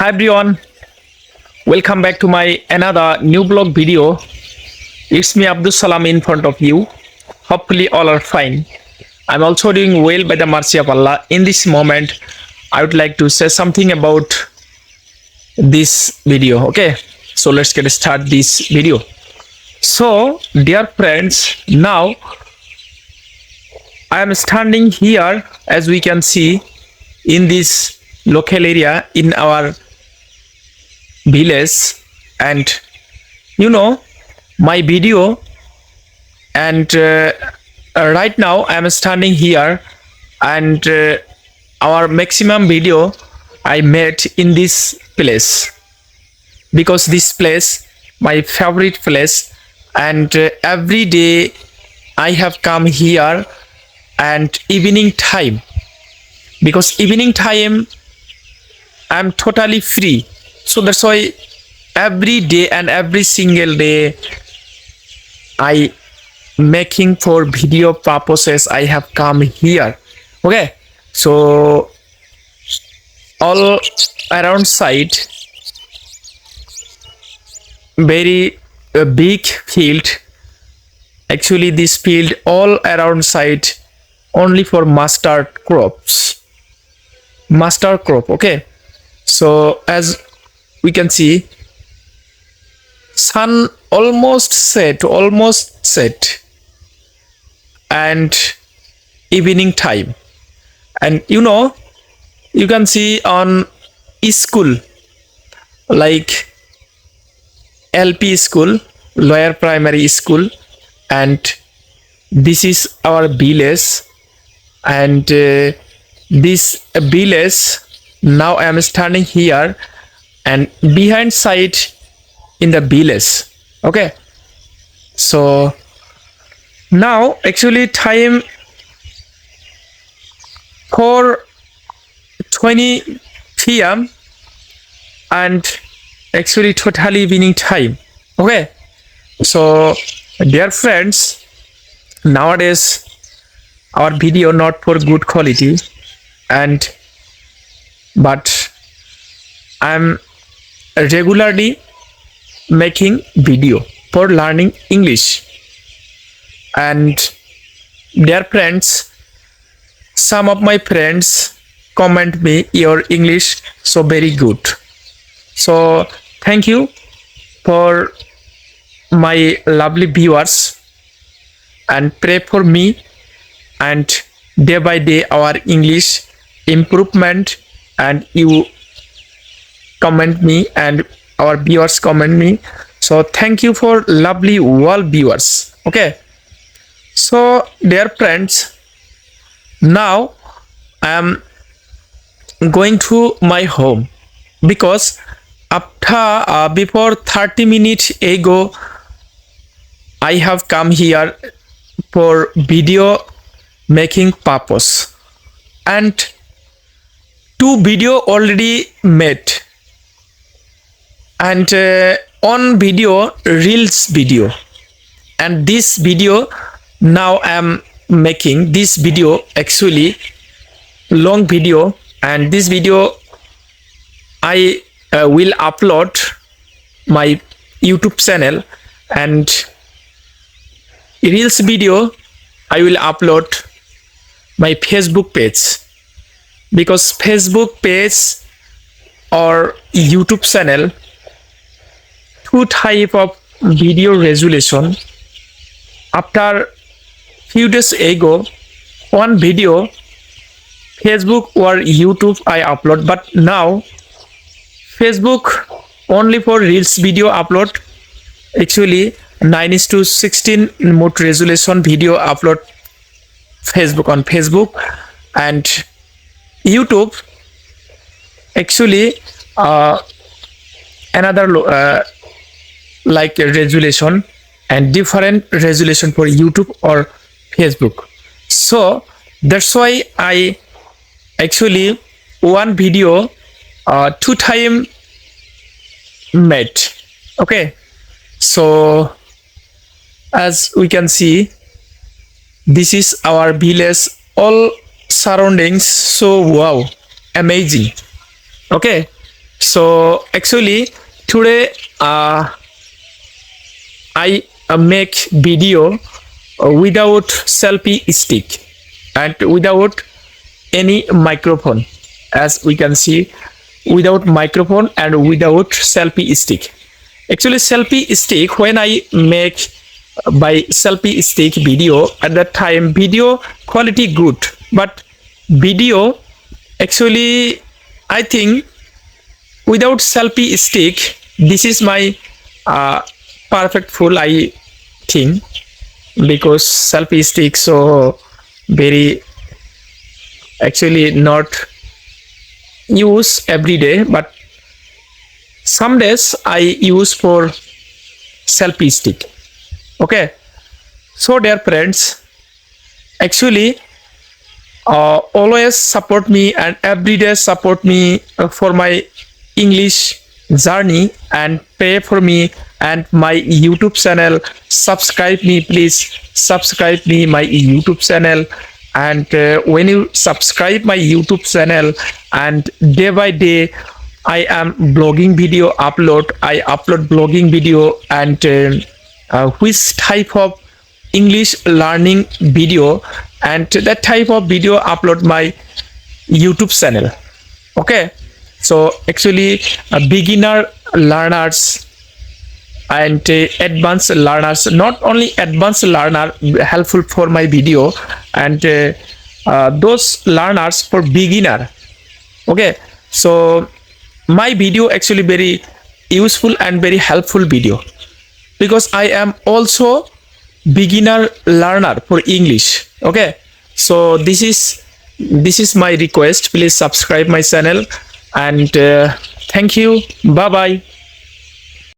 Hi everyone, welcome back to my another new blog video. It's me Abdul Salam in front of you. Hopefully all are fine. I'm also doing well by the mercy of Allah. In this moment, I would like to say something about this video. Okay, so let's get start this video. So dear friends, now I am standing here as we can see in this local area in our village, and my video, and right now I am standing here, and our maximum video I made in this place because this place my favorite place, and every day I have come here, and evening time, because evening time I'm totally free. So that's why every day and every single day I making for video purposes I have come here. Okay, so all around side very big field. Actually this field all around side only for mustard crops. Okay, so as we can see sun almost set, and evening time, and you can see on school like LP school, lower primary school, and this is our village, and this village now I am standing here, and behind side in the village. Okay, so now actually time 4:20 p.m. and actually totally evening time. Okay, so dear friends, nowadays our video not for good quality, and but I'm regularly making video for learning English. And dear friends, some of my friends comment me your English so very good, so thank you for my lovely viewers, and pray for me, and day by day our English improvement, and you comment me and our viewers comment me, so thank you for lovely all viewers. Okay, so dear friends, now I am going to my home because after before 30 minutes ago I have come here for video making purpose, and 2 video already made, and on video reels video, and this video now I am making this video actually long video, and this video I will upload my YouTube channel, and reels video I will upload my Facebook page, because Facebook page or YouTube channel 2 type of video resolution. After few days ago one video Facebook or YouTube I upload, but now Facebook only for reels video upload, actually 9:16 mode resolution video upload Facebook on Facebook, and YouTube actually another like a resolution, and different resolution for YouTube or Facebook. So that's why I actually one video 2 time made. Okay, so as we can see this is our village, all surroundings, so wow, amazing. Okay, So actually today I make video without selfie stick and without any microphone, as we can see, without microphone and without selfie stick. Actually selfie stick, when I make by selfie stick video, at that time video quality good, but video actually I think without selfie stick, this is my uh, perfect full I think, because selfie stick so very actually not use every day, but some days I use for selfie stick. Okay, so dear friends, actually always support me and every day support me for my English journey, and pray for me and my YouTube channel. Subscribe me, please subscribe me my YouTube channel. And when you subscribe my YouTube channel, and day by day I am blogging video upload, I upload blogging video, and which type of English learning video, and that type of video upload my YouTube channel. Okay, so actually beginner learners and advanced learners, not only advanced learner helpful for my video, and those learners for beginner. Okay, so my video actually very useful and very helpful video, because I am also beginner learner for English. Okay, so this is my request, please subscribe my channel, and thank you, bye bye.